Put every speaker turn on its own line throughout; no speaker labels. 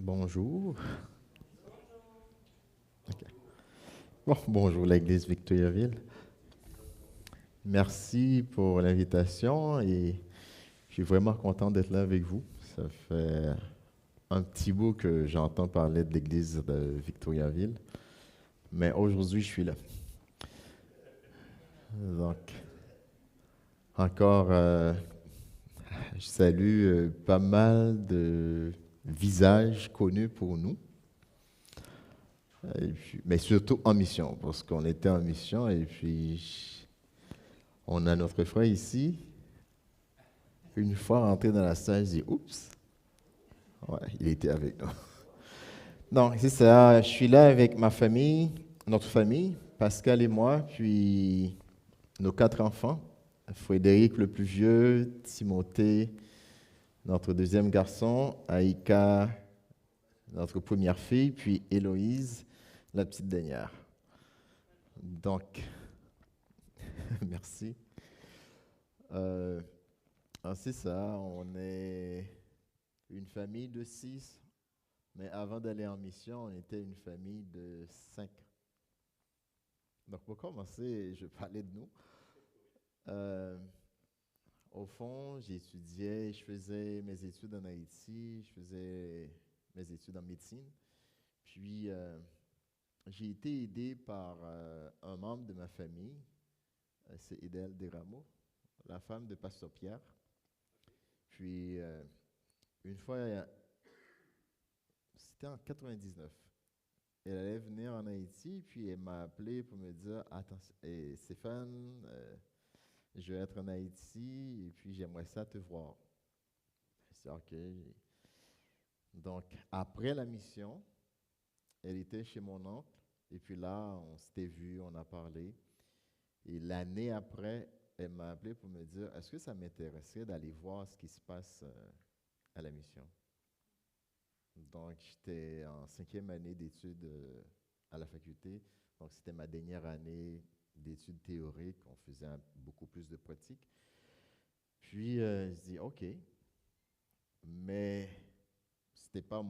Bonjour. OK. Bon, bonjour l'Église Victoriaville. Merci pour l'invitation et je suis vraiment content d'être là avec vous. Ça fait un petit bout que j'entends parler de l'Église de Victoriaville, mais aujourd'hui je suis là. Donc, encore, je salue pas mal de visages connus pour nous, mais surtout en mission, parce qu'on était en mission et puis on a notre frère ici. Une fois rentré dans la salle, je dis oups, ouais, il était avec nous. Donc, c'est ça, je suis là avec ma famille, notre famille, Pascal et moi, puis nos 4 enfants. Frédéric le plus vieux, Timothée, notre deuxième garçon, Aïka, notre première fille, puis Héloïse, la petite dernière. Donc, merci. Euh, c'est ça, on est une famille de 6. Mais avant d'aller en mission, on était une famille de 5. Donc, pour commencer, je vais parler de nous. Euh, Au fond, j'étudiais, je faisais mes études en Haïti, je faisais mes études en médecine. Puis, j'ai été aidé par un membre de ma famille, c'est Edel Desrameaux, la femme de Pasteur Pierre. Puis, une fois, c'était en 99. Elle allait venir en Haïti, puis elle m'a appelé pour me dire, attends, Stéphane, je vais être en Haïti, et puis j'aimerais ça te voir. C'est OK. Donc, après la mission, elle était chez mon oncle, et puis là, on s'était vu, on a parlé. Et l'année après, elle m'a appelé pour me dire, est-ce que ça m'intéresserait d'aller voir ce qui se passe à la mission? Donc, j'étais en 5e année d'études à la faculté. Donc, c'était ma dernière année d'études théoriques. On faisait beaucoup plus de pratique. Puis, je dis, OK, mais c'était pas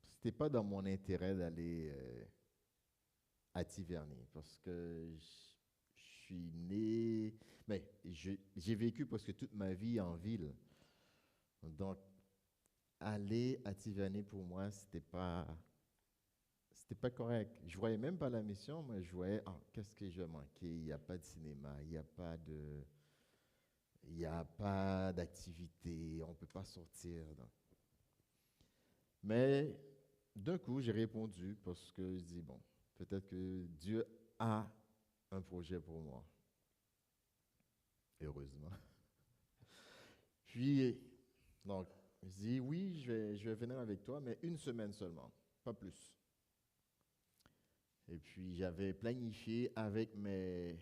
c'était pas dans mon intérêt d'aller à Tiverny parce que je suis né, mais j'ai vécu presque toute ma vie en ville. Donc, aller à Tiverny pour moi, c'était pas correct. Je voyais même pas la mission, mais je voyais, ah, qu'est-ce que je vais manquer? Il n'y a pas de cinéma, il n'y a pas d'activité, on ne peut pas sortir. Donc. Mais d'un coup, j'ai répondu parce que je dis, bon, peut-être que Dieu a un projet pour moi, heureusement. Puis, donc, je dis, oui, je vais venir avec toi, mais une semaine seulement, pas plus. Et puis, j'avais planifié avec mes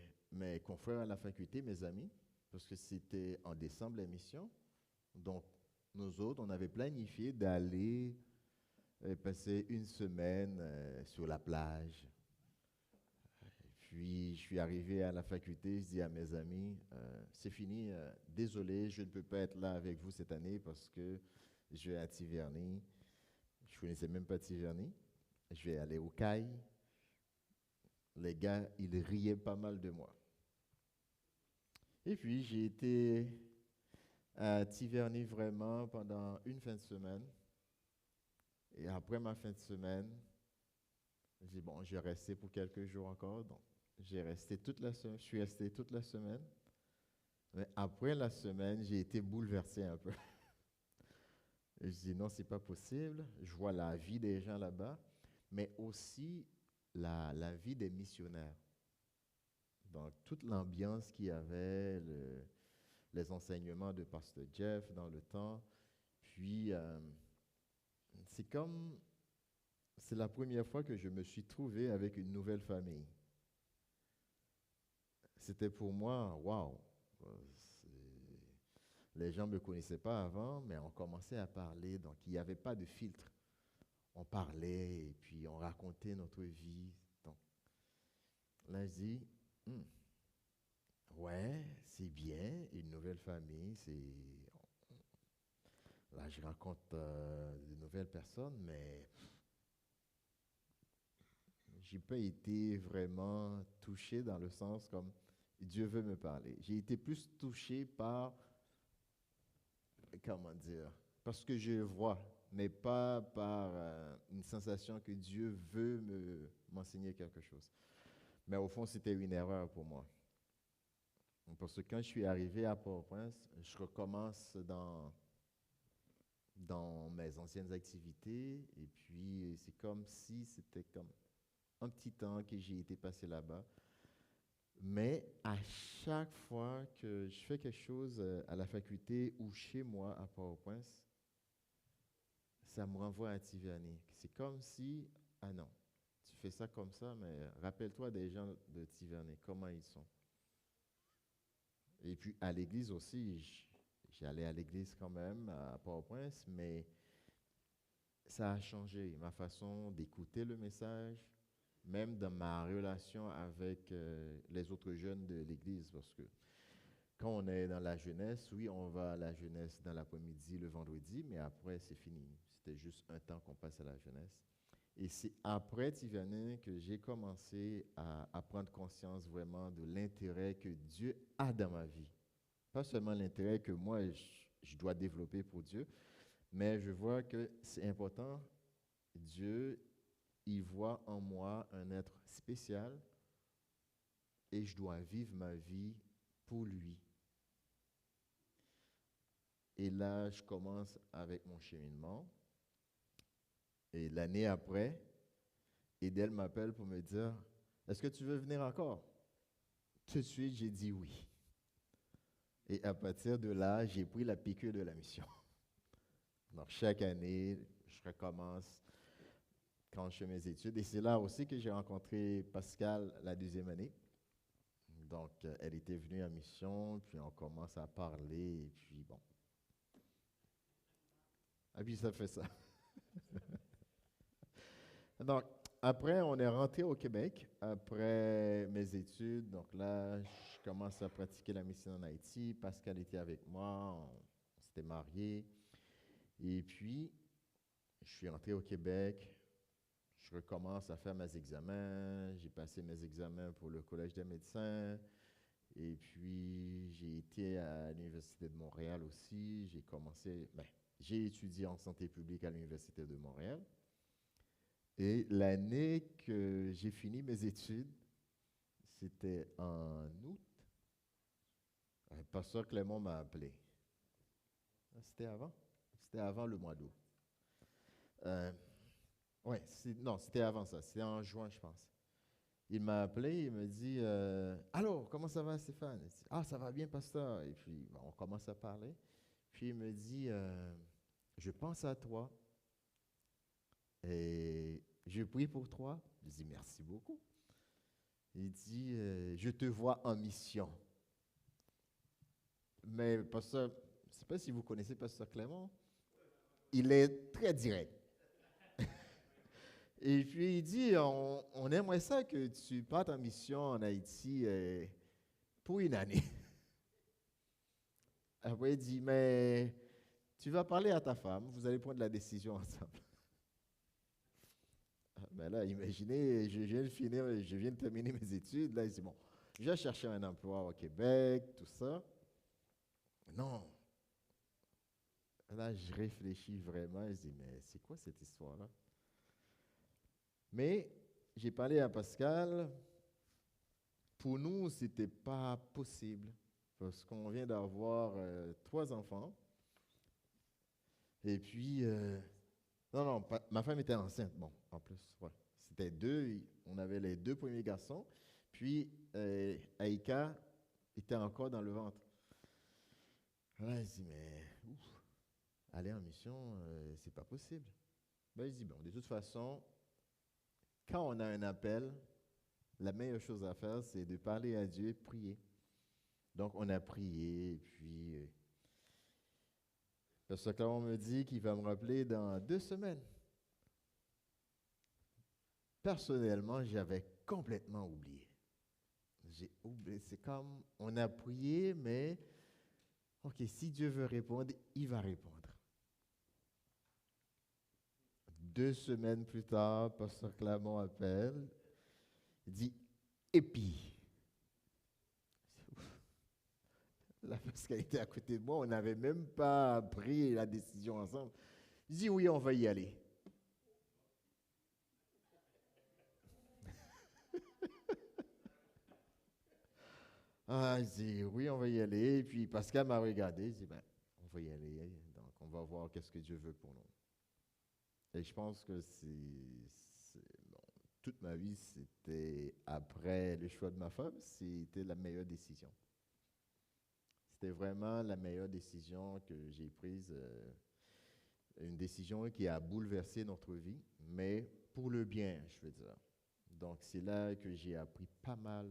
confrères à la faculté, mes amis, parce que c'était en décembre la mission. Donc, nous autres, on avait planifié d'aller passer une semaine sur la plage. Puis, je suis arrivé à la faculté, je dis à mes amis, c'est fini, désolé, je ne peux pas être là avec vous cette année parce que je vais à Tiverny. Je ne connaissais même pas Tiverny. Je vais aller au CAI. Les gars, ils riaient pas mal de moi. Et puis, j'ai été à Tiverny vraiment pendant une fin de semaine. Et après ma fin de semaine, j'ai dit, bon, je vais rester pour quelques jours encore. Donc, j'ai resté toute la semaine. Je suis resté toute la semaine. Mais après la semaine, j'ai été bouleversé un peu. Et je dis, non, c'est pas possible. Je vois la vie des gens là-bas, mais aussi la vie des missionnaires. Donc, toute l'ambiance qu'il y avait, les enseignements de Pasteur Jeff dans le temps. Puis, c'est comme, c'est la première fois que je me suis trouvé avec une nouvelle famille. C'était pour moi, waouh! Les gens ne me connaissaient pas avant, mais on commençait à parler, donc il n'y avait pas de filtre. On parlait et puis on racontait notre vie. Donc là, je dis, hmm, ouais, c'est bien, une nouvelle famille, Là, je rencontre de nouvelles personnes, mais j'ai pas été vraiment touché dans le sens comme Dieu veut me parler. J'ai été plus touché par, comment dire, parce que je vois, mais pas par une sensation que Dieu veut m'enseigner quelque chose. Mais au fond, c'était une erreur pour moi. Parce que quand je suis arrivé à Port-au-Prince, je recommence dans mes anciennes activités. Et puis, c'est comme si c'était comme un petit temps que j'ai été passé là-bas. Mais à chaque fois que je fais quelque chose à la faculté ou chez moi à Port-au-Prince, ça me renvoie à Tiverny. C'est comme si, ah non, tu fais ça comme ça, mais rappelle-toi des gens de Tiverny, comment ils sont. Et puis à l'église aussi, j'allais à l'église quand même à Port-au-Prince, mais ça a changé ma façon d'écouter le message, même dans ma relation avec les autres jeunes de l'église, parce que quand on est dans la jeunesse, oui, on va à la jeunesse dans l'après-midi, le vendredi, mais après, c'est fini. C'était juste un temps qu'on passe à la jeunesse. Et c'est après Tiverny que j'ai commencé à prendre conscience vraiment de l'intérêt que Dieu a dans ma vie. Pas seulement l'intérêt que moi, je dois développer pour Dieu, mais je vois que c'est important. Dieu, il voit en moi un être spécial et je dois vivre ma vie pour lui. Et là, je commence avec mon cheminement. Et l'année après, Edel m'appelle pour me dire, est-ce que tu veux venir encore? Tout de suite, j'ai dit oui. Et à partir de là, j'ai pris la piqûre de la mission. Donc, chaque année, je recommence quand je fais mes études. Et c'est là aussi que j'ai rencontré Pascal la deuxième année. Donc, elle était venue en mission, puis on commence à parler, et puis bon. Et puis, ça fait ça. Donc, après, on est rentré au Québec, après mes études. Donc là, je commence à pratiquer la mission en Haïti. Pascal était avec moi, on s'était mariés. Et puis, je suis rentré au Québec, je recommence à faire mes examens. J'ai passé mes examens pour le Collège des médecins. Et puis, j'ai été à l'Université de Montréal aussi. J'ai étudié en santé publique à l'Université de Montréal. Et l'année que j'ai fini mes études, c'était en août. Le pasteur Clément m'a appelé. C'était avant? C'était avant le mois d'août. Oui, non, c'était avant ça. C'était en juin, je pense. Il m'a appelé, il me dit allô, comment ça va, Stéphane? Il dit, ah, ça va bien, pasteur. Et puis, bon, on commence à parler. Puis il me dit je pense à toi et je prie pour toi. Je dis merci beaucoup. Il dit je te vois en mission. Mais pasteur, je ne sais pas si vous connaissez pasteur Clément, il est très direct. Et puis il dit on aimerait ça que tu partes en mission en Haïti pour une année. Après, il dit, mais tu vas parler à ta femme, vous allez prendre la décision ensemble. Ben là, imaginez, je viens de terminer mes études. Là, il dit, bon, je vais chercher un emploi au Québec, tout ça. Non. Là, je réfléchis vraiment. Je dis, mais c'est quoi cette histoire-là? Mais j'ai parlé à Pascal. Pour nous, ce n'était pas possible parce qu'on vient d'avoir 3 enfants. Et puis, non, non, ma femme était enceinte, bon, en plus, ouais. C'était deux, on avait les 2 premiers garçons, puis Aïka était encore dans le ventre. Là, je dis, mais ouf, aller en mission, c'est pas possible. Ben, je dis, bon, de toute façon, quand on a un appel, la meilleure chose à faire, c'est de parler à Dieu et prier. Donc, on a prié, et puis, parce que on me dit qu'il va me rappeler dans 2 semaines. Personnellement, j'avais complètement oublié. J'ai oublié. C'est comme, on a prié, mais, ok, si Dieu veut répondre, il va répondre. 2 semaines plus tard, Pasteur Clamont appelle. Il dit, et puis, là, parce qu'elle était à côté de moi, on n'avait même pas pris la décision ensemble. Il dit, oui, on va y aller. Ah, il dit, oui, on va y aller. Et puis Pascal m'a regardé, il dit, ben, on va y aller. Donc, on va voir qu'est-ce que Dieu veut pour nous. Et je pense que bon, toute ma vie, c'était après le choix de ma femme, c'était la meilleure décision. C'était vraiment la meilleure décision que j'ai prise, une décision qui a bouleversé notre vie, mais pour le bien, je veux dire. Donc, c'est là que j'ai appris pas mal,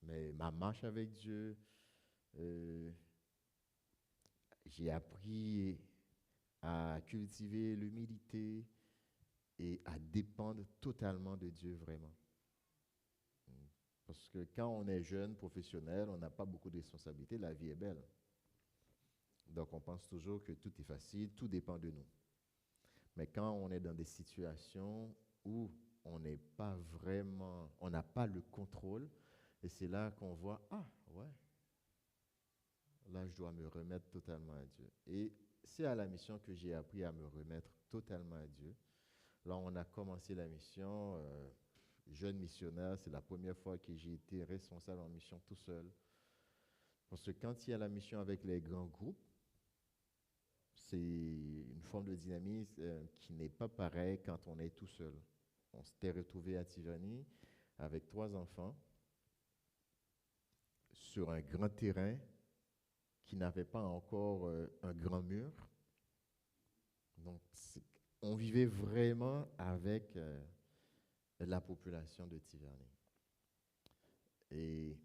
mais ma marche avec Dieu. euh, j'ai appris à cultiver l'humilité et à dépendre totalement de Dieu vraiment. Parce que quand on est jeune, professionnel, on n'a pas beaucoup de responsabilités, la vie est belle. Donc on pense toujours que tout est facile, tout dépend de nous. Mais quand on est dans des situations où on n'est pas vraiment, on n'a pas le contrôle, et c'est là qu'on voit, ah ouais, là je dois me remettre totalement à Dieu. Et c'est à la mission que j'ai appris à me remettre totalement à Dieu. Là, on a commencé la mission, jeune missionnaire, c'est la première fois que j'ai été responsable en mission tout seul. Parce que quand il y a la mission avec les grands groupes, c'est une forme de dynamisme qui n'est pas pareil quand on est tout seul. On s'était retrouvé à Tivani avec 3 enfants sur un grand terrain qui n'avait pas encore un grand mur. Donc, on vivait vraiment avec la population de Tivani. Et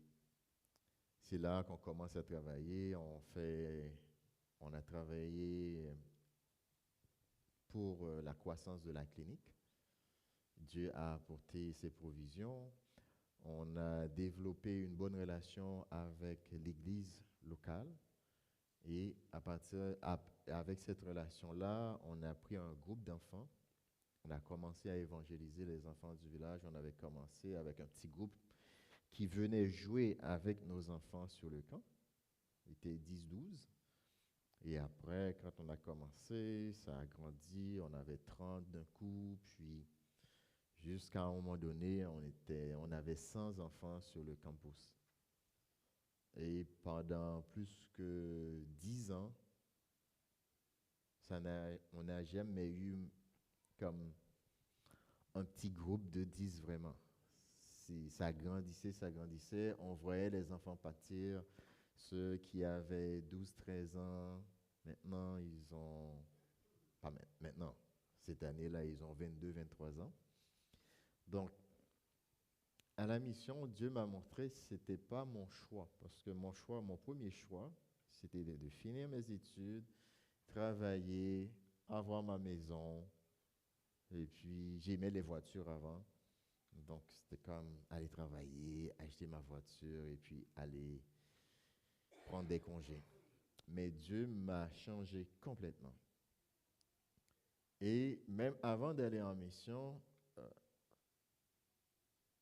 c'est là qu'on commence à travailler. On a travaillé pour la croissance de la clinique. Dieu a apporté ses provisions. On a développé une bonne relation avec l'église locale. Et avec cette relation-là, on a pris un groupe d'enfants. On a commencé à évangéliser les enfants du village. On avait commencé avec un petit groupe qui venait jouer avec nos enfants sur le camp. Il était 10-12. Et après, quand on a commencé, ça a grandi. On avait 30 d'un coup. Puis, jusqu'à un moment donné, on avait 100 enfants sur le campus. Et pendant plus que 10 ans, on n'a jamais eu comme un petit groupe de 10 vraiment. Ça grandissait, ça grandissait. On voyait les enfants partir. Ceux qui avaient 12-13 ans, maintenant, ils ont... Pas maintenant. Cette année-là, ils ont 22-23 ans. Donc, à la mission, Dieu m'a montré que ce n'était pas mon choix. Parce que mon premier choix, c'était de finir mes études, travailler, avoir ma maison. Et puis, j'aimais les voitures avant. Donc, c'était comme aller travailler, acheter ma voiture et puis aller prendre des congés. Mais Dieu m'a changé complètement. Et même avant d'aller en mission,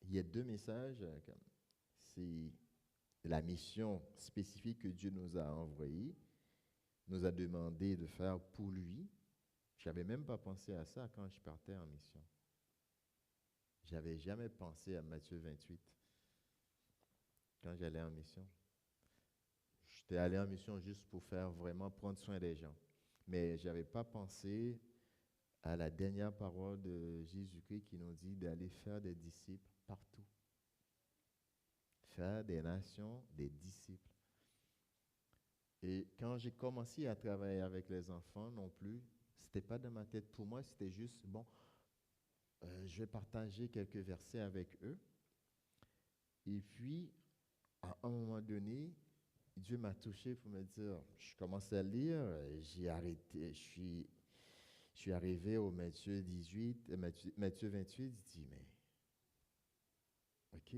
il y a 2 messages. C'est la mission spécifique que Dieu nous a envoyée, nous a demandé de faire pour lui. Je n'avais même pas pensé à ça quand je partais en mission. Je n'avais jamais pensé à Matthieu 28 quand j'allais en mission. J'étais allé en mission juste pour faire vraiment prendre soin des gens. Mais je n'avais pas pensé à la dernière parole de Jésus-Christ qui nous dit d'aller faire des disciples partout. Faire des nations, des disciples. Et quand j'ai commencé à travailler avec les enfants non plus, ce n'était pas dans ma tête. Pour moi, c'était juste, bon, je vais partager quelques versets avec eux. Et puis, à un moment donné, Dieu m'a touché pour me dire, je commence à lire, j'ai arrêté, je suis arrivé au Matthieu 18, Matthieu 28, je dis, mais, ok,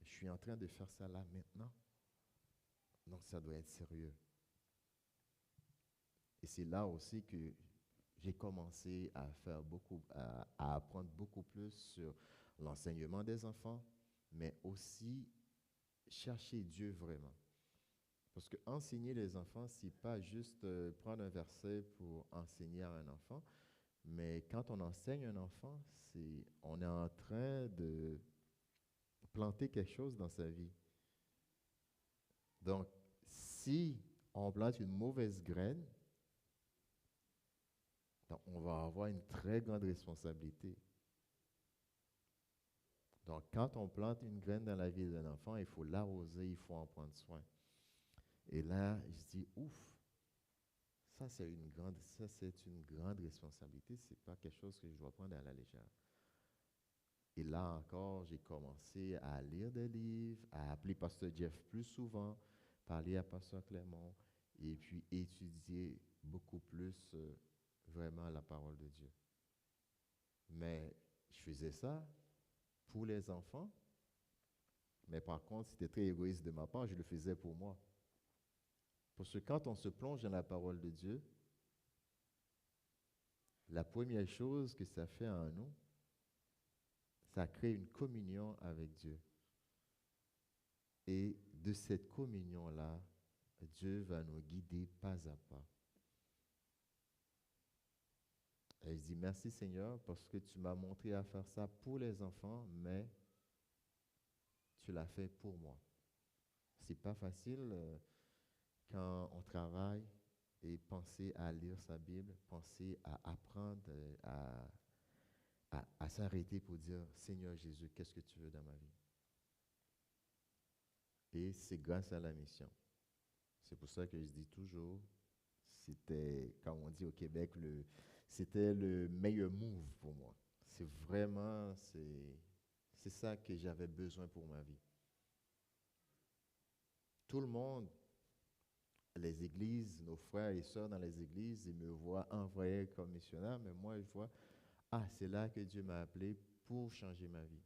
je suis en train de faire ça là maintenant. Donc, ça doit être sérieux. Et c'est là aussi que j'ai commencé à faire à apprendre beaucoup plus sur l'enseignement des enfants, mais aussi chercher Dieu vraiment. Parce que enseigner les enfants, c'est pas juste prendre un verset pour enseigner à un enfant, mais quand on enseigne un enfant, on est en train de planter quelque chose dans sa vie. Donc, si on plante une mauvaise graine, donc on va avoir une très grande responsabilité. Donc, quand on plante une graine dans la vie d'un enfant, il faut l'arroser, il faut en prendre soin. Et là, je dis, ouf, ça c'est une grande responsabilité. C'est pas quelque chose que je dois prendre à la légère. Et là encore, j'ai commencé à lire des livres, à appeler Pasteur Jeff plus souvent, parler à Pasteur Clément, et puis étudier beaucoup plus vraiment la parole de Dieu. Mais je faisais ça pour les enfants, mais par contre, c'était très égoïste de ma part, je le faisais pour moi. Parce que quand on se plonge dans la parole de Dieu, la première chose que ça fait en nous, ça crée une communion avec Dieu. Et de cette communion-là, Dieu va nous guider pas à pas. Et je dis merci Seigneur parce que tu m'as montré à faire ça pour les enfants, mais tu l'as fait pour moi. C'est pas facile quand on travaille et penser à lire sa Bible, penser à apprendre, à s'arrêter pour dire Seigneur Jésus, qu'est-ce que tu veux dans ma vie? Et c'est grâce à la mission. C'est pour ça que je dis toujours, c'était, comme on dit au Québec, c'était le meilleur move pour moi. C'est ça que j'avais besoin pour ma vie. Tout le monde, les églises, nos frères et sœurs dans les églises, ils me voient envoyé comme missionnaire, mais moi je vois, c'est là que Dieu m'a appelé pour changer ma vie.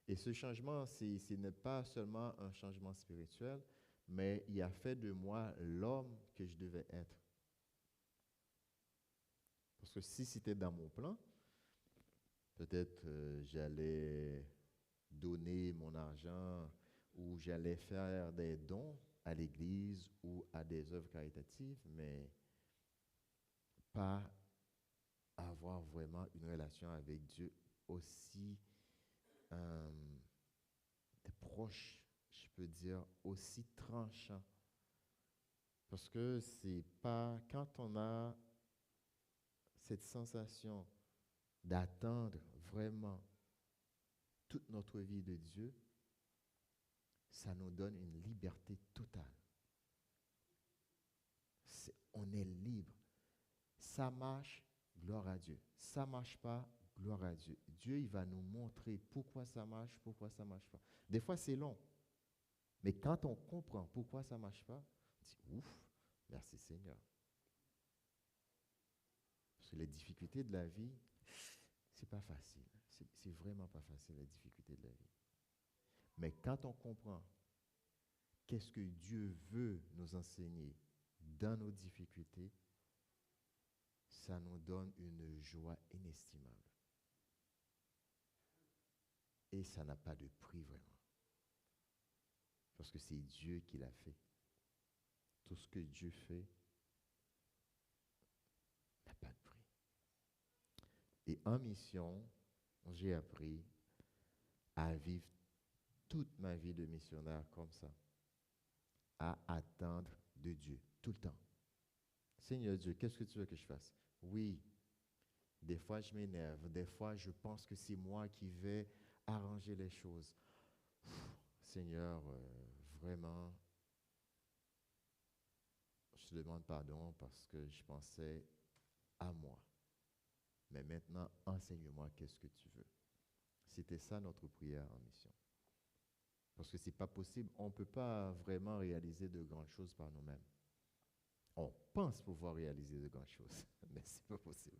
Et ce changement, ce n'est pas seulement un changement spirituel, mais il a fait de moi l'homme que je devais être. Parce que si c'était dans mon plan, peut-être j'allais donner mon argent ou j'allais faire des dons à l'église ou à des œuvres caritatives, mais pas avoir vraiment une relation avec Dieu aussi euh, proche, je peux dire, aussi tranchant. Parce que c'est pas quand on a cette sensation d'attendre vraiment toute notre vie de Dieu, ça nous donne une liberté totale. On est libre. Ça marche, gloire à Dieu. Ça ne marche pas, gloire à Dieu. Dieu, il va nous montrer pourquoi ça marche pas. Des fois, c'est long. Mais quand on comprend pourquoi ça ne marche pas, on dit, ouf, merci Seigneur. Parce que les difficultés de la vie, c'est pas facile. C'est vraiment pas facile, les difficultés de la vie. Mais quand on comprend qu'est-ce que Dieu veut nous enseigner dans nos difficultés, ça nous donne une joie inestimable. Et ça n'a pas de prix vraiment. Parce que c'est Dieu qui l'a fait. Tout ce que Dieu fait n'a pas de prix. Et en mission, j'ai appris à vivre toute ma vie de missionnaire comme ça. À attendre de Dieu, tout le temps. Seigneur Dieu, qu'est-ce que tu veux que je fasse? Oui, des fois je m'énerve, des fois je pense que c'est moi qui vais arranger les choses. Seigneur, vraiment, je te demande pardon parce que je pensais à moi. Mais maintenant, enseigne-moi qu'est-ce que tu veux. C'était ça notre prière en mission. Parce que ce n'est pas possible, on ne peut pas vraiment réaliser de grandes choses par nous-mêmes. On pense pouvoir réaliser de grandes choses, mais ce n'est pas possible.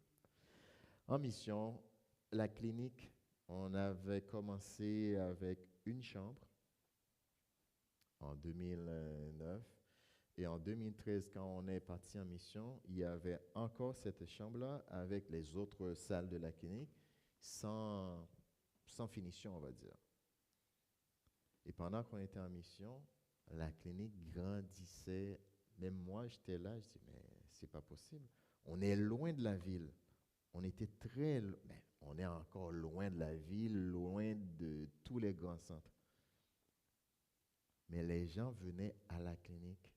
En mission, la clinique, on avait commencé avec une chambre en 2009 Et en 2013, quand on est parti en mission, il y avait encore cette chambre-là avec les autres salles de la clinique sans finition, on va dire. Et pendant qu'on était en mission, la clinique grandissait. Même moi, j'étais là, je dis, mais c'est pas possible. On est loin de la ville. On était mais on est encore loin de la ville, loin de tous les grands centres. Mais les gens venaient à la clinique.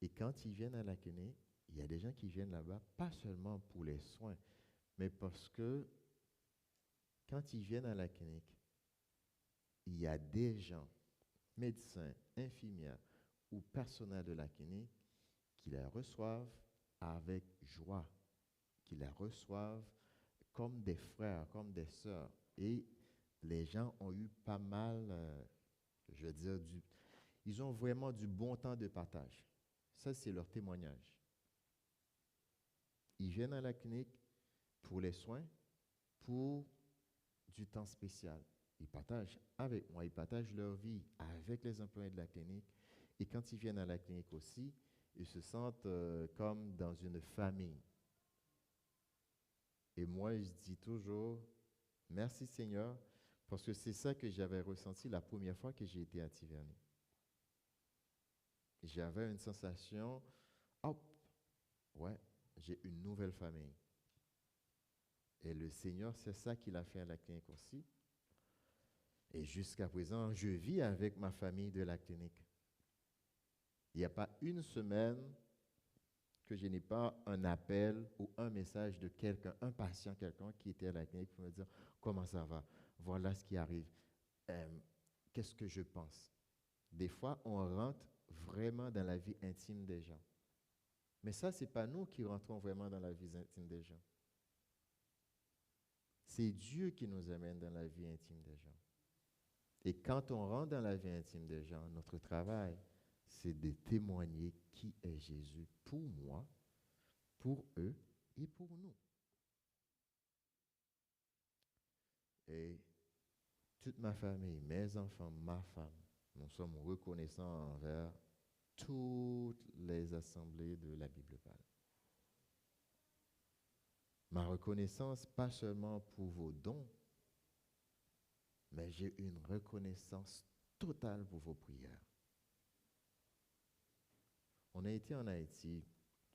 Et quand ils viennent à la clinique, il y a des gens qui viennent là-bas, pas seulement pour les soins, mais parce que quand ils viennent à la clinique, il y a des gens, médecins, infirmières ou personnel de la clinique, qui la reçoivent avec joie, qui la reçoivent comme des frères, comme des sœurs. Et les gens ont eu pas mal, je veux dire, ils ont vraiment du bon temps de partage. Ça, c'est leur témoignage. Ils viennent à la clinique pour les soins, pour du temps spécial. Ils partagent avec moi, ils partagent leur vie avec les employés de la clinique. Et quand ils viennent à la clinique aussi, ils se sentent comme dans une famille. Et moi, je dis toujours, merci Seigneur, parce que c'est ça que j'avais ressenti la première fois que j'ai été à Tiverny. J'avais une sensation, hop, ouais, j'ai une nouvelle famille. Et le Seigneur, c'est ça qu'il a fait à la clinique aussi. Et jusqu'à présent, je vis avec ma famille de la clinique. Il n'y a pas une semaine que je n'ai pas un appel ou un message de quelqu'un, un patient, quelqu'un qui était à la clinique pour me dire comment ça va, voilà ce qui arrive, qu'est-ce que je pense. Des fois, on rentre vraiment dans la vie intime des gens. Mais ça, ce n'est pas nous qui rentrons vraiment dans la vie intime des gens. C'est Dieu qui nous amène dans la vie intime des gens. Et quand on rentre dans la vie intime des gens, notre travail, c'est de témoigner qui est Jésus pour moi, pour eux et pour nous. Et toute ma famille, mes enfants, ma femme, nous sommes reconnaissants envers toutes les assemblées de la Bible parle. Ma reconnaissance, pas seulement pour vos dons, mais j'ai une reconnaissance totale pour vos prières. On a été en Haïti.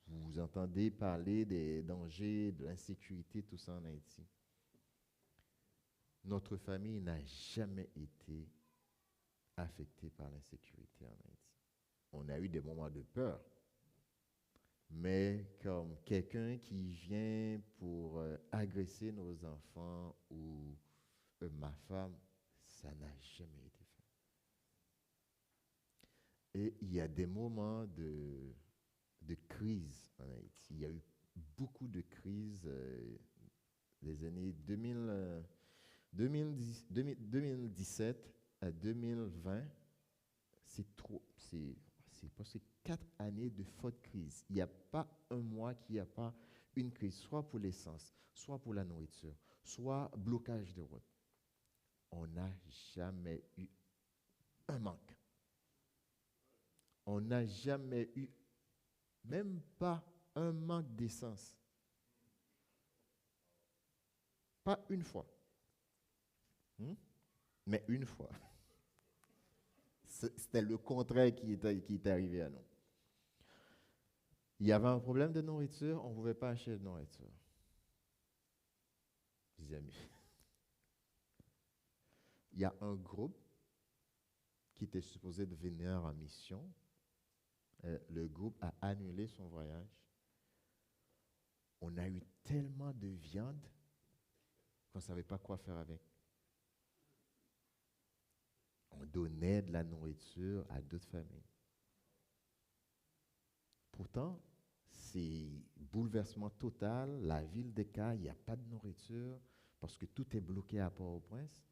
Vous entendez parler des dangers, de l'insécurité, tout ça en Haïti. Notre famille n'a jamais été affectée par l'insécurité en Haïti. On a eu des moments de peur, mais comme quelqu'un qui vient pour agresser nos enfants ou ma femme, ça n'a jamais été fait. Et il y a des moments de crise en Haïti. Il y a eu beaucoup de crises des années 2017 à 2020. C'est presque 4 années de forte crise. Il n'y a pas un mois qu'il n'y a pas une crise, soit pour l'essence, soit pour la nourriture, soit blocage de route. On n'a jamais eu un manque. On n'a jamais eu même pas un manque d'essence. Pas une fois. Mais une fois. C'était le contraire qui est arrivé à nous. Il y avait un problème de nourriture, on ne pouvait pas acheter de nourriture. Les amis. Il y a un groupe qui était supposé de venir en mission. Le groupe a annulé son voyage. On a eu tellement de viande qu'on ne savait pas quoi faire avec. On donnait de la nourriture à d'autres familles. Pourtant, c'est bouleversement total. La ville d'Eka, il n'y a pas de nourriture parce que tout est bloqué à Port-au-Prince.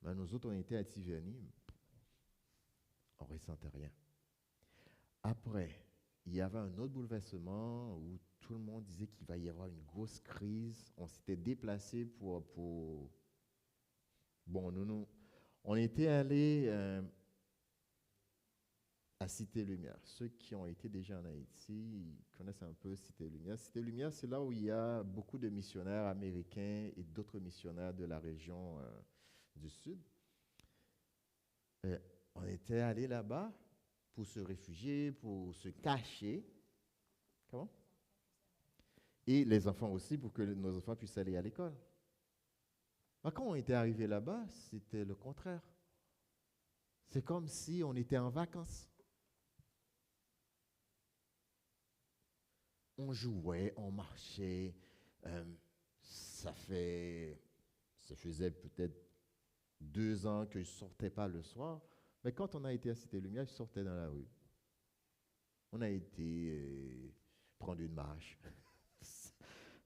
Mais nous autres, on était à Tiverny, on ne ressentait rien. Après, il y avait un autre bouleversement où tout le monde disait qu'il va y avoir une grosse crise. On s'était déplacé pour... Bon, on était allé à Cité Lumière. Ceux qui ont été déjà en Haïti ils connaissent un peu Cité Lumière. Cité Lumière, c'est là où il y a beaucoup de missionnaires américains et d'autres missionnaires de la région du Sud. Et on était allé là-bas pour se réfugier, pour se cacher. Comment? Et les enfants aussi, pour que nos enfants puissent aller à l'école. Mais quand on était arrivé là-bas, c'était le contraire. C'est comme si on était en vacances. On jouait, on marchait. euh, ça faisait peut-être 2 ans que je ne sortais pas le soir. Mais quand on a été à Cité Lumière, je sortais dans la rue. On a été prendre une marche.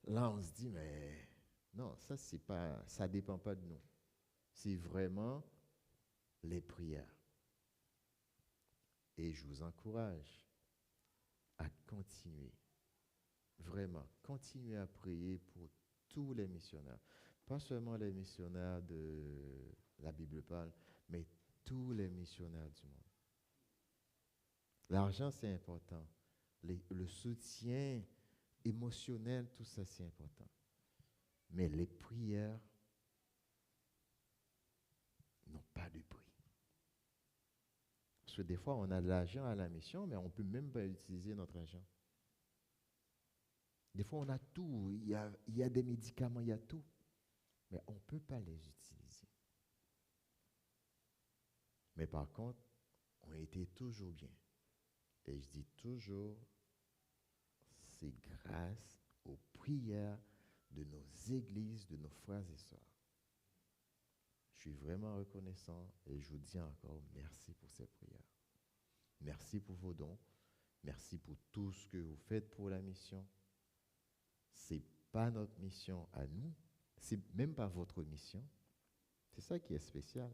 Là, on se dit, mais non, ça dépend pas de nous. C'est vraiment les prières. Et je vous encourage à continuer. Vraiment, continuez à prier pour tous les missionnaires. Pas seulement les missionnaires de la Bible parle, mais tous les missionnaires du monde. L'argent, c'est important. Le soutien émotionnel, tout ça, c'est important. Mais les prières n'ont pas de prix. Parce que des fois, on a de l'argent à la mission, mais on ne peut même pas utiliser notre argent. Des fois, on a tout. Il y a des médicaments, il y a tout. Mais on ne peut pas les utiliser. Mais par contre, on était toujours bien. Et je dis toujours, c'est grâce aux prières de nos églises, de nos frères et sœurs. Je suis vraiment reconnaissant et je vous dis encore merci pour ces prières. Merci pour vos dons. Merci pour tout ce que vous faites pour la mission. Ce n'est pas notre mission à nous. C'est même pas votre mission. C'est ça qui est spécial.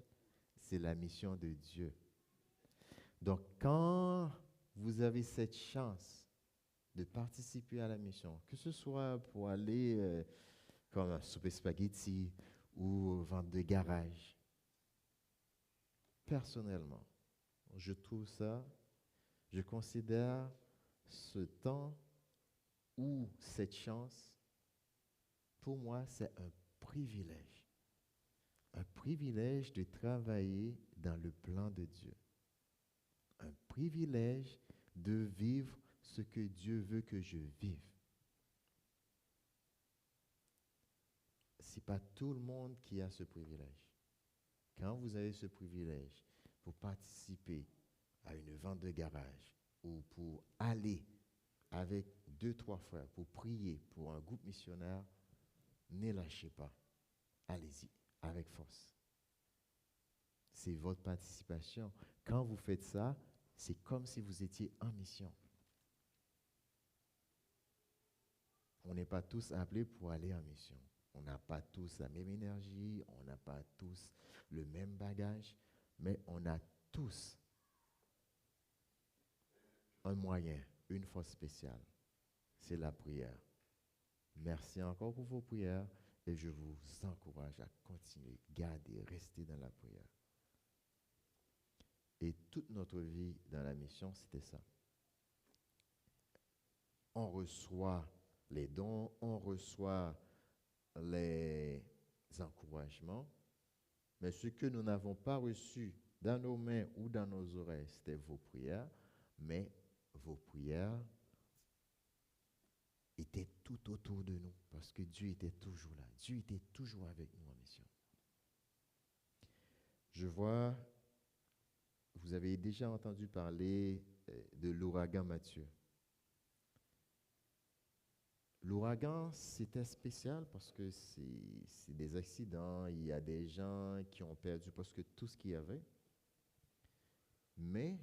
C'est la mission de Dieu. Donc, quand vous avez cette chance de participer à la mission, que ce soit pour aller comme un souper spaghetti ou vendre de garage, personnellement, je trouve ça, je considère ce temps ou cette chance, pour moi, c'est un privilège. Un privilège de travailler dans le plan de Dieu. Un privilège de vivre ce que Dieu veut que je vive. Ce n'est pas tout le monde qui a ce privilège. Quand vous avez ce privilège pour participer à une vente de garage ou pour aller avec 2, 3 frères pour prier pour un groupe missionnaire, ne lâchez pas. Allez-y avec force. C'est votre participation. Quand vous faites ça, c'est comme si vous étiez en mission. On n'est pas tous appelés pour aller en mission. On n'a pas tous la même énergie, on n'a pas tous le même bagage, mais on a tous un moyen, une force spéciale. C'est la prière. Merci encore pour vos prières et je vous encourage à continuer, garder, rester dans la prière. Et toute notre vie dans la mission, c'était ça. On reçoit les dons, on reçoit les encouragements, mais ce que nous n'avons pas reçu dans nos mains ou dans nos oreilles, c'était vos prières, mais vos prières étaient tout autour de nous, parce que Dieu était toujours là. Dieu était toujours avec nous en mission. Je vois, vous avez déjà entendu parler de l'ouragan Mathieu. L'ouragan, c'était spécial parce que c'est des accidents, il y a des gens qui ont perdu presque tout ce qu'il y avait. Mais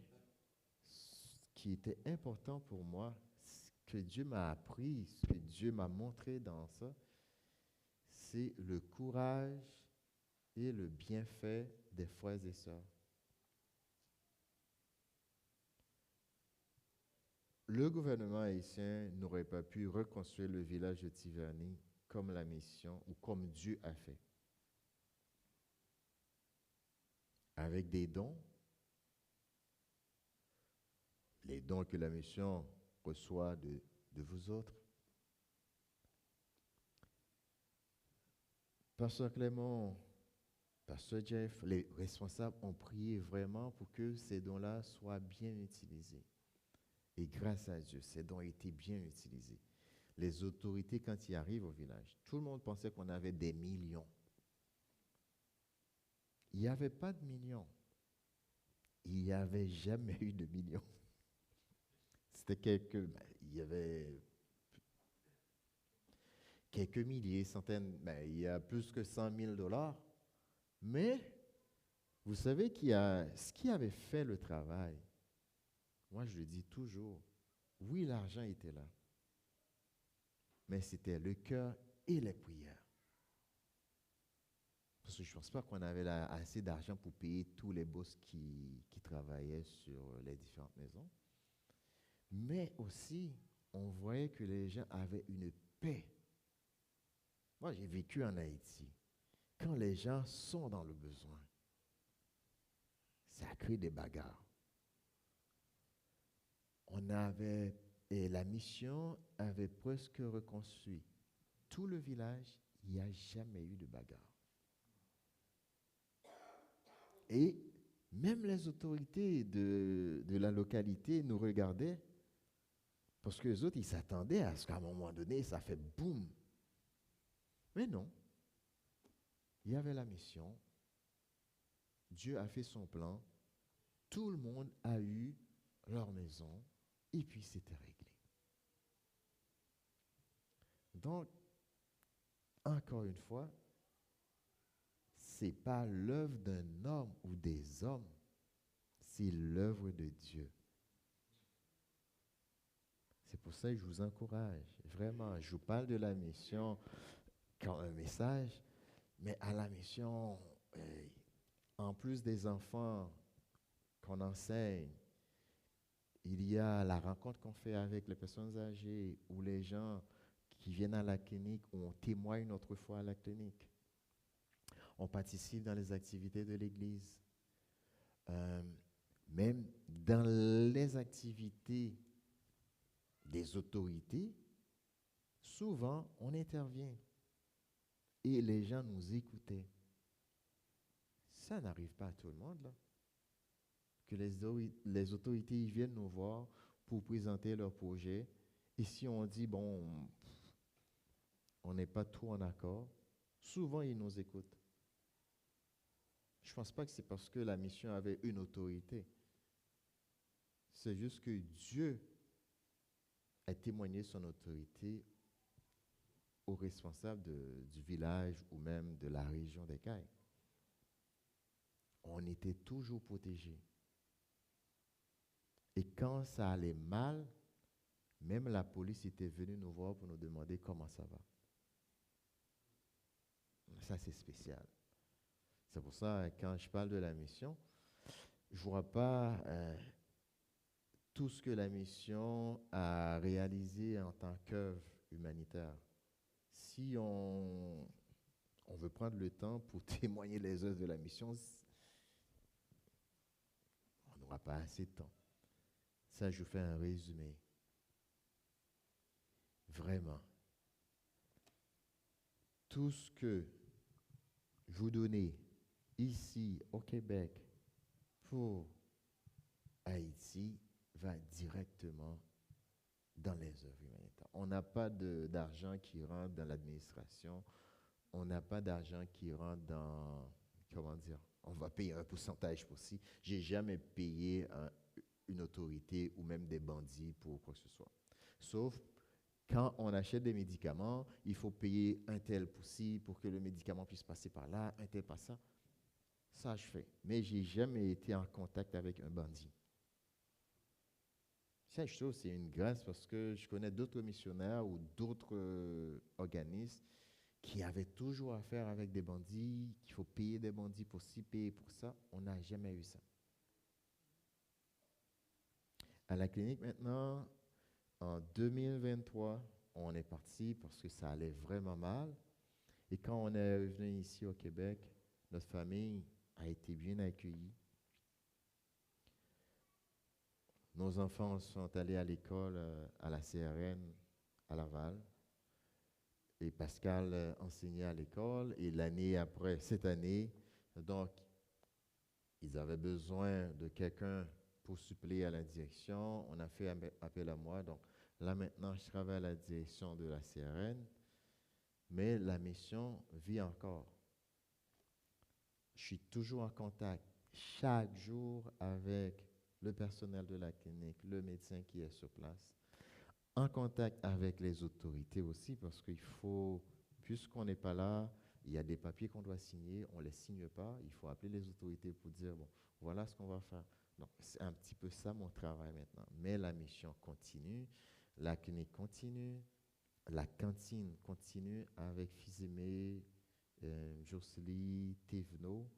ce qui était important pour moi, ce que Dieu m'a appris, ce que Dieu m'a montré dans ça, c'est le courage et le bienfait des frères et sœurs. Le gouvernement haïtien n'aurait pas pu reconstruire le village de Tiverny comme la mission ou comme Dieu a fait. Avec des dons, les dons que la mission reçoit de vous autres. Pasteur Clément, Pasteur Jeff, les responsables ont prié vraiment pour que ces dons-là soient bien utilisés. Et grâce à Dieu, ces dons ont été bien utilisés. Les autorités, quand ils arrivent au village, tout le monde pensait qu'on avait des millions. Il n'y avait pas de millions. Il n'y avait jamais eu de millions. Il y avait quelques milliers, centaines, il y a plus que 100 000 dollars. Mais, vous savez ce qui avait fait le travail, moi je le dis toujours, oui, l'argent était là, mais c'était le cœur et les prières. Parce que je ne pense pas qu'on avait assez d'argent pour payer tous les boss qui travaillaient sur les différentes maisons. Mais aussi, on voyait que les gens avaient une paix. Moi, j'ai vécu en Haïti. Quand les gens sont dans le besoin, ça crée des bagarres. Et la mission avait presque reconstruit tout le village. Il n'y a jamais eu de bagarre. Et même les autorités de la localité nous regardaient parce que les autres, ils s'attendaient à ce qu'à un moment donné, ça fait boum. Mais non. Il y avait la mission. Dieu a fait son plan. Tout le monde a eu leur maison. Et puis, c'était réglé. Donc, encore une fois, ce n'est pas l'œuvre d'un homme ou des hommes. C'est l'œuvre de Dieu. C'est pour ça que je vous encourage. Vraiment, je vous parle de la mission comme un message, mais à la mission, en plus des enfants qu'on enseigne, il y a la rencontre qu'on fait avec les personnes âgées ou les gens qui viennent à la clinique où on témoigne notre foi à la clinique. On participe dans les activités de l'Église. Même dans les activités des autorités, souvent on intervient et les gens nous écoutaient. Ça n'arrive pas à tout le monde, là. Que les autorités ils viennent nous voir pour présenter leur projet. Et si on dit, bon, on n'est pas trop en accord, souvent ils nous écoutent. Je ne pense pas que c'est parce que la mission avait une autorité. C'est juste que Dieu a témoigné son autorité aux responsables du village ou même de la région des Cayes. On était toujours protégés. Et quand ça allait mal, même la police était venue nous voir pour nous demander comment ça va. Ça, c'est spécial. C'est pour ça, quand je parle de la mission, je ne vois pas tout ce que la mission a réalisé en tant qu'œuvre humanitaire. Si on veut prendre le temps pour témoigner les œuvres de la mission, on n'aura pas assez de temps. Ça, je vous fais un résumé. Vraiment. Tout ce que vous donnez ici au Québec pour Haïti va directement dans les œuvres humanitaires. On n'a pas d'argent qui rentre dans l'administration. On n'a pas d'argent qui rentre dans, comment dire, on va payer un pourcentage pour ci. J'ai jamais payé une autorité ou même des bandits pour quoi que ce soit. Sauf quand on achète des médicaments, il faut payer un tel pour ci, pour que le médicament puisse passer par là, un tel par ça. Ça, je fais. Mais je n'ai jamais été en contact avec un bandit. Ça, je trouve, c'est une grâce parce que je connais d'autres missionnaires ou d'autres organismes qui avaient toujours affaire avec des bandits, qu'il faut payer des bandits pour ci, payer pour ça. On n'a jamais eu ça. À la clinique maintenant, en 2023, on est parti parce que ça allait vraiment mal. Et quand on est revenu ici au Québec, notre famille a été bien accueillie. Nos enfants sont allés à l'école à la CRN à Laval. Et Pascal enseignait à l'école. Et l'année après, cette année, donc, ils avaient besoin de quelqu'un pour suppléer à la direction. On a fait appel à moi. Donc, là maintenant, je travaille à la direction de la CRN. Mais la mission vit encore. Je suis toujours en contact chaque jour avec le personnel de la clinique, le médecin qui est sur place, en contact avec les autorités aussi, parce qu'il faut, puisqu'on n'est pas là, il y a des papiers qu'on doit signer, on ne les signe pas, il faut appeler les autorités pour dire, bon, voilà ce qu'on va faire. Donc, c'est un petit peu ça mon travail maintenant. Mais la mission continue, la clinique continue, la cantine continue avec Fizemé, Jocely, Thévenot,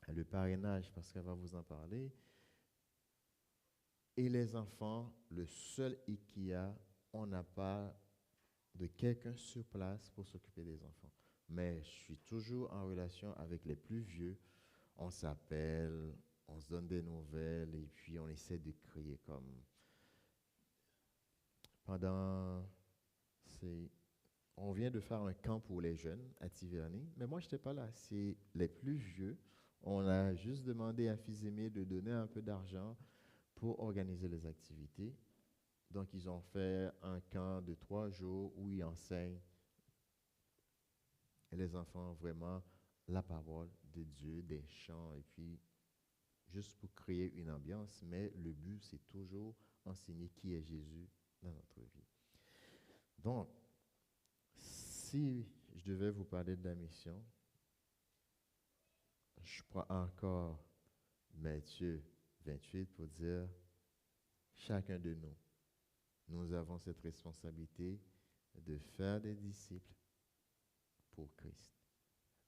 le parrainage, parce qu'elle va vous en parler. Et les enfants, le seul hic qu'il y a, on n'a pas de quelqu'un sur place pour s'occuper des enfants. Mais je suis toujours en relation avec les plus vieux. On s'appelle, on se donne des nouvelles et puis on essaie de créer comme pendant on vient de faire un camp pour les jeunes à Tiverny, mais moi je n'étais pas là. C'est les plus vieux. On a juste demandé à Fizemé de donner un peu d'argent pour organiser les activités. Donc, ils ont fait un camp de 3 jours où ils enseignent les enfants vraiment la parole de Dieu, des chants, et puis juste pour créer une ambiance. Mais le but, c'est toujours enseigner qui est Jésus dans notre vie. Donc, si je devais vous parler de la mission, je prends encore Matthieu 28 pour dire, chacun de nous, nous avons cette responsabilité de faire des disciples pour Christ.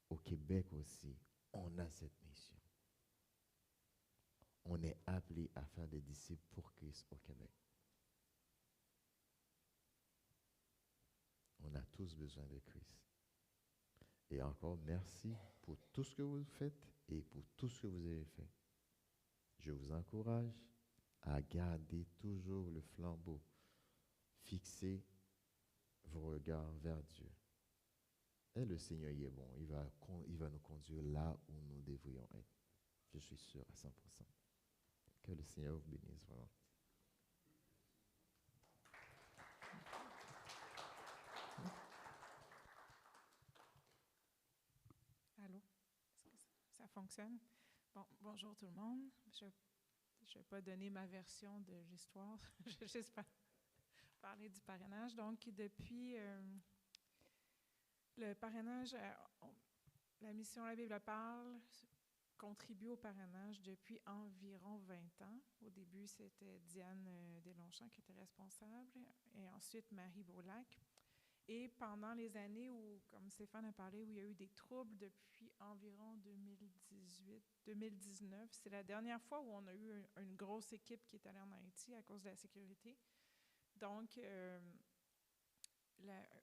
Au Québec aussi, on a cette mission. On est appelé à faire des disciples pour Christ au Québec. On a tous besoin de Christ. Et encore, merci pour tout ce que vous faites et pour tout ce que vous avez fait. Je vous encourage à garder toujours le flambeau, fixer vos regards vers Dieu. Et le Seigneur y est bon. Il va nous conduire là où nous devrions être. Je suis sûr à 100%. Que le Seigneur vous bénisse vraiment.
Allô? Est-ce que ça fonctionne? Bon, bonjour tout le monde. Je ne vais pas donner ma version de l'histoire. Je vais juste parler du parrainage. Donc, depuis le parrainage, la mission La Bible parle contribue au parrainage depuis environ 20 ans. Au début, c'était Diane Deslongchamps qui était responsable et ensuite Marie Beaulac. Et pendant les années où, comme Stéphane a parlé, où il y a eu des troubles depuis environ 2018-2019, c'est la dernière fois où on a eu une grosse équipe qui est allée en Haïti à cause de la sécurité. Donc,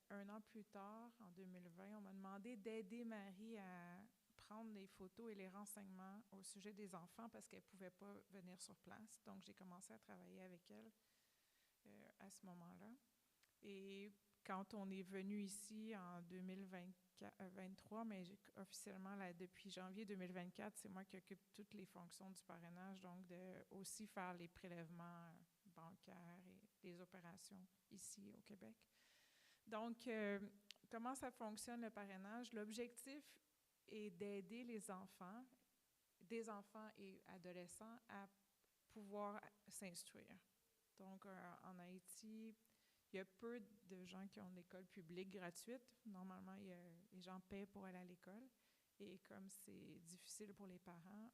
un an plus tard, en 2020, on m'a demandé d'aider Marie à prendre les photos et les renseignements au sujet des enfants parce qu'elle ne pouvait pas venir sur place. Donc, j'ai commencé à travailler avec elle à ce moment-là. Et quand on est venu ici en 2023, mais officiellement, là, depuis janvier 2024, c'est moi qui occupe toutes les fonctions du parrainage, donc de aussi faire les prélèvements bancaires et les opérations ici au Québec. Donc, comment ça fonctionne le parrainage? L'objectif est d'aider les enfants, des enfants et adolescents à pouvoir s'instruire. Donc, en Haïti, il y a peu de gens qui ont une école publique gratuite. Normalement, les gens paient pour aller à l'école. Et comme c'est difficile pour les parents,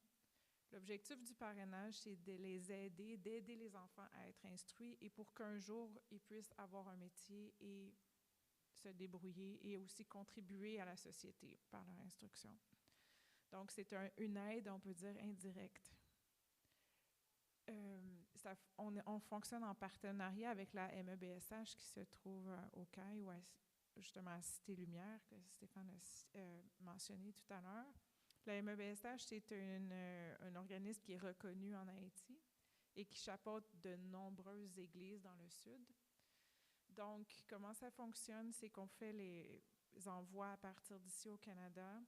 l'objectif du parrainage, c'est de les aider, d'aider les enfants à être instruits et pour qu'un jour, ils puissent avoir un métier et se débrouiller et aussi contribuer à la société par leur instruction. Donc, c'est une aide, on peut dire, indirecte. On fonctionne en partenariat avec la MEBSH qui se trouve au CAI ou justement à Cité Lumière, que Stéphane a mentionné tout à l'heure. La MEBSH, c'est un organisme qui est reconnu en Haïti et qui chapeaute de nombreuses églises dans le sud. Donc, comment ça fonctionne, c'est qu'on fait les envois à partir d'ici au Canada.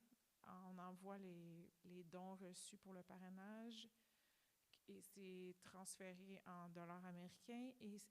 On envoie les dons reçus pour le parrainage et c'est transféré en dollars américains et